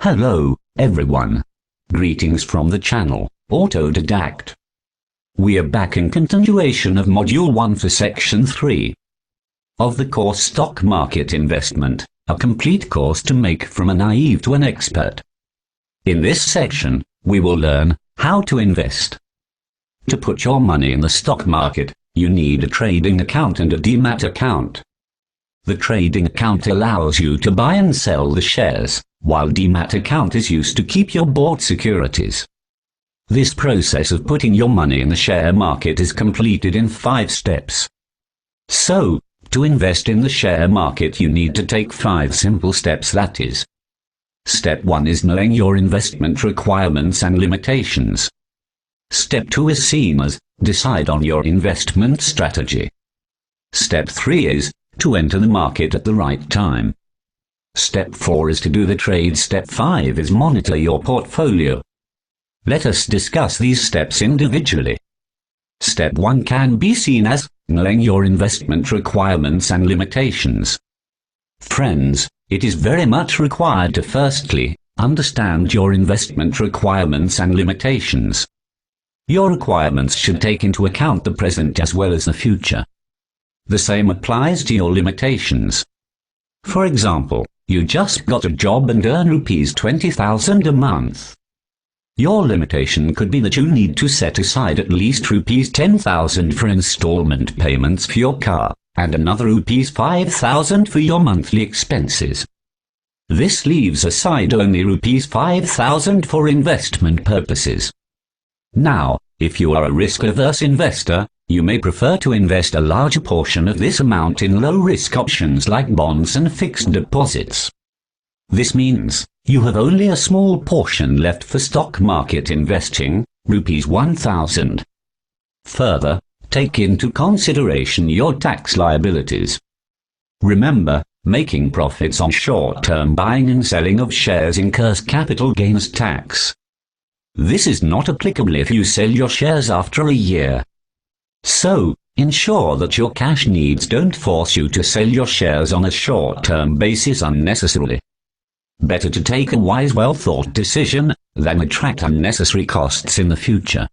Hello, everyone. Greetings from the channel, Autodidact. We are back in continuation of Module 1 for Section 3 of the course Stock Market Investment, a complete course to make from a naive to an expert. In this section, we will learn how to invest. To put your money in the stock market, you need a trading account and a demat account. The trading account allows you to buy and sell the shares, while demat account is used to keep your bought securities. This process of putting your money in the share market is completed in 5 steps. So, to invest in the share market you need to take 5 simple steps, that is. Step 1 is knowing your investment requirements and limitations. Step 2 is seen as, decide on your investment strategy. Step 3 is, to enter the market at the right time. Step 4 is to do the trade. Step 5 is monitor your portfolio. Let us discuss these steps individually. Step 1 can be seen as, knowing your investment requirements and limitations. Friends, it is very much required to firstly, understand your investment requirements and limitations. Your requirements should take into account the present as well as the future. The same applies to your limitations. For example, you just got a job and earn ₹20,000 a month. Your limitation could be that you need to set aside at least ₹10,000 for installment payments for your car, and another ₹5,000 for your monthly expenses. This leaves aside only ₹5,000 for investment purposes. Now, if you are a risk-averse investor, you may prefer to invest a larger portion of this amount in low-risk options like bonds and fixed deposits. This means, you have only a small portion left for stock market investing, ₹1,000. Further, take into consideration your tax liabilities. Remember, making profits on short-term buying and selling of shares incurs capital gains tax. This is not applicable if you sell your shares after a year. So, ensure that your cash needs don't force you to sell your shares on a short-term basis unnecessarily. Better to take a wise, well-thought decision, than attract unnecessary costs in the future.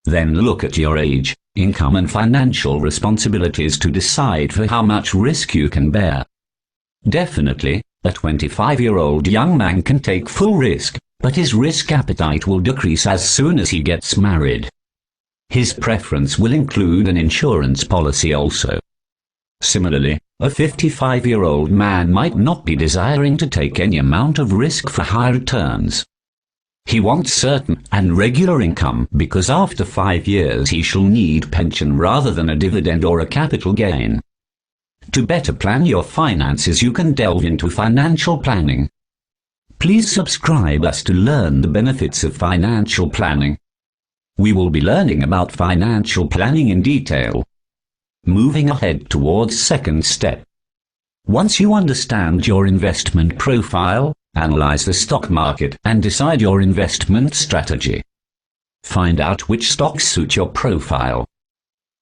Then look at your age, income and financial responsibilities to decide for how much risk you can bear. Definitely, a 25-year-old young man can take full risk, but his risk appetite will decrease as soon as he gets married. His preference will include an insurance policy also. Similarly, a 55-year-old man might not be desiring to take any amount of risk for high returns. He wants certain and regular income because after 5 years he shall need pension rather than a dividend or a capital gain. To better plan your finances you can delve into financial planning. Please subscribe us to learn the benefits of financial planning. We will be learning about financial planning in detail. Moving ahead towards second step. Once you understand your investment profile, analyze the stock market and decide your investment strategy. Find out which stocks suit your profile.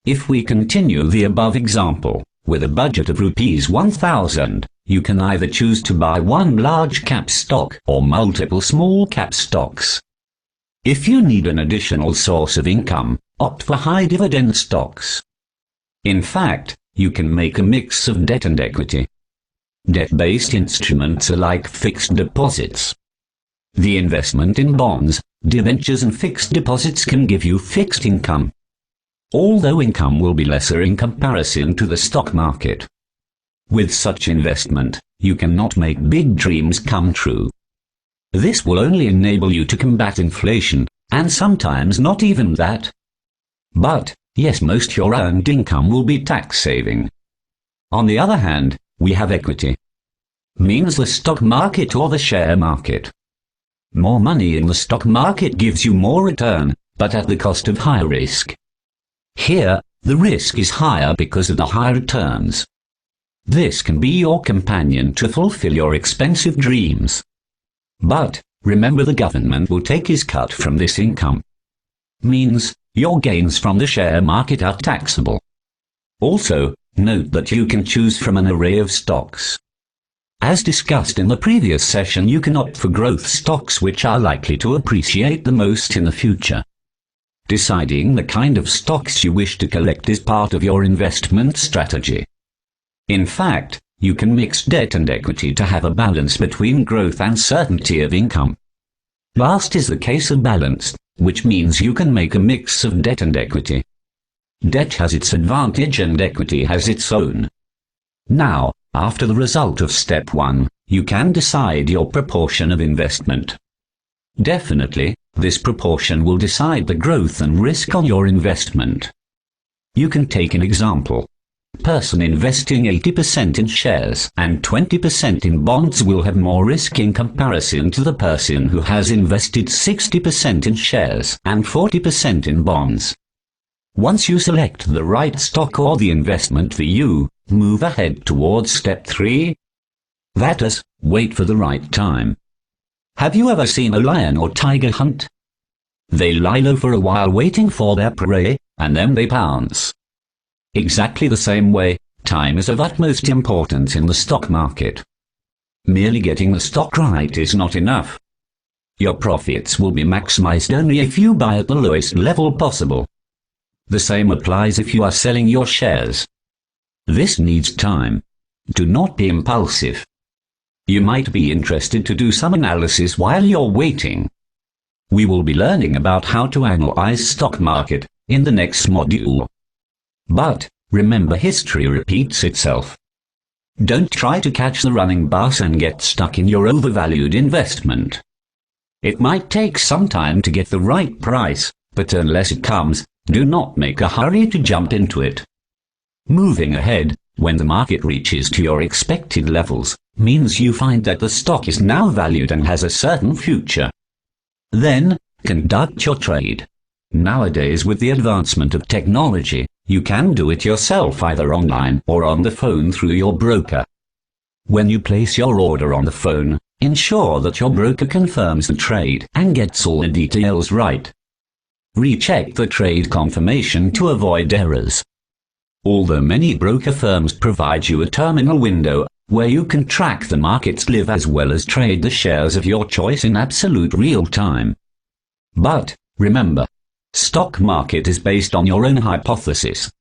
If we continue the above example, with a budget of ₹1,000, you can either choose to buy one large cap stock or multiple small cap stocks. If you need an additional source of income, opt for high dividend stocks. In fact, you can make a mix of debt and equity. Debt-based instruments are like fixed deposits. The investment in bonds, debentures and fixed deposits can give you fixed income. Although income will be lesser in comparison to the stock market. With such investment, you cannot make big dreams come true. This will only enable you to combat inflation, and sometimes not even that. But, yes, most your earned income will be tax-saving. On the other hand, we have equity. Means the stock market or the share market. More money in the stock market gives you more return, but at the cost of high risk. Here, the risk is higher because of the high returns. This can be your companion to fulfill your expensive dreams. But, remember the government will take his cut from this income. Means, your gains from the share market are taxable. Also, note that you can choose from an array of stocks. As discussed in the previous session, you can opt for growth stocks which are likely to appreciate the most in the future. Deciding the kind of stocks you wish to collect is part of your investment strategy. In fact, you can mix debt and equity to have a balance between growth and certainty of income. Last is the case of balance, which means you can make a mix of debt and equity. Debt has its advantage and equity has its own. Now, after the result of step 1, you can decide your proportion of investment. Definitely, this proportion will decide the growth and risk on your investment. You can take an example. Person investing 80% in shares and 20% in bonds will have more risk in comparison to the person who has invested 60% in shares and 40% in bonds. Once you select the right stock or the investment for you, move ahead towards step 3. That is, wait for the right time. Have you ever seen a lion or tiger hunt? They lie low for a while waiting for their prey, and then they pounce. Exactly the same way, time is of utmost importance in the stock market. Merely getting the stock right is not enough. Your profits will be maximized only if you buy at the lowest level possible. The same applies if you are selling your shares. This needs time. Do not be impulsive. You might be interested to do some analysis while you're waiting. We will be learning about how to analyze stock market in the next module. But, remember, history repeats itself. Don't try to catch the running bus and get stuck in your overvalued investment. It might take some time to get the right price, but unless it comes, do not make a hurry to jump into it. Moving ahead, when the market reaches to your expected levels, means you find that the stock is now valued and has a certain future. Then, conduct your trade. Nowadays, with the advancement of technology, you can do it yourself either online or on the phone through your broker. When you place your order on the phone, ensure that your broker confirms the trade and gets all the details right. Recheck the trade confirmation to avoid errors. Although many broker firms provide you a terminal window where you can track the market's live as well as trade the shares of your choice in absolute real time. But, remember, stock market is based on your own hypothesis.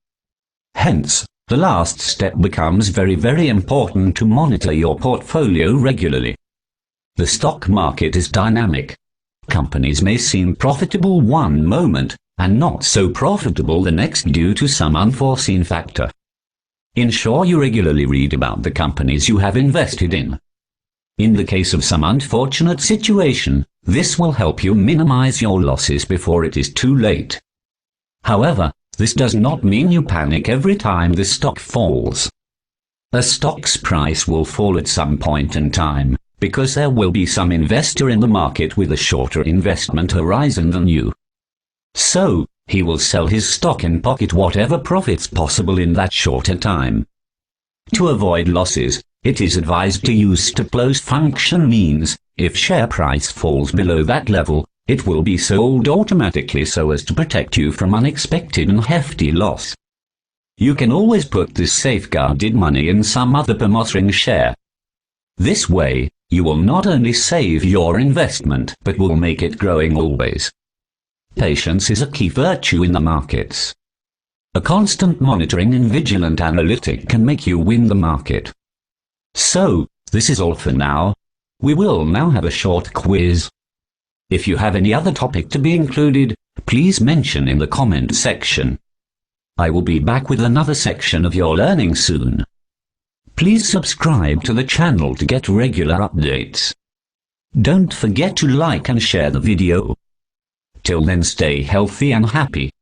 Hence, the last step becomes very important to monitor your portfolio regularly. The stock market is dynamic. Companies may seem profitable one moment, and not so profitable the next due to some unforeseen factor. Ensure you regularly read about the companies you have invested in. In the case of some unfortunate situation, this will help you minimize your losses before it is too late. However, this does not mean you panic every time the stock falls. A stock's price will fall at some point in time, because there will be some investor in the market with a shorter investment horizon than you. So, he will sell his stock and pocket whatever profits possible in that shorter time. To avoid losses, it is advised to use stop-loss function means, if share price falls below that level, it will be sold automatically so as to protect you from unexpected and hefty loss. You can always put this safeguarded money in some other promoting share. This way, you will not only save your investment but will make it growing always. Patience is a key virtue in the markets. A constant monitoring and vigilant analytic can make you win the market. So, this is all for now. We will now have a short quiz. If you have any other topic to be included, please mention in the comment section. I will be back with another section of your learning soon. Please subscribe to the channel to get regular updates. Don't forget to like and share the video. Till then, stay healthy and happy.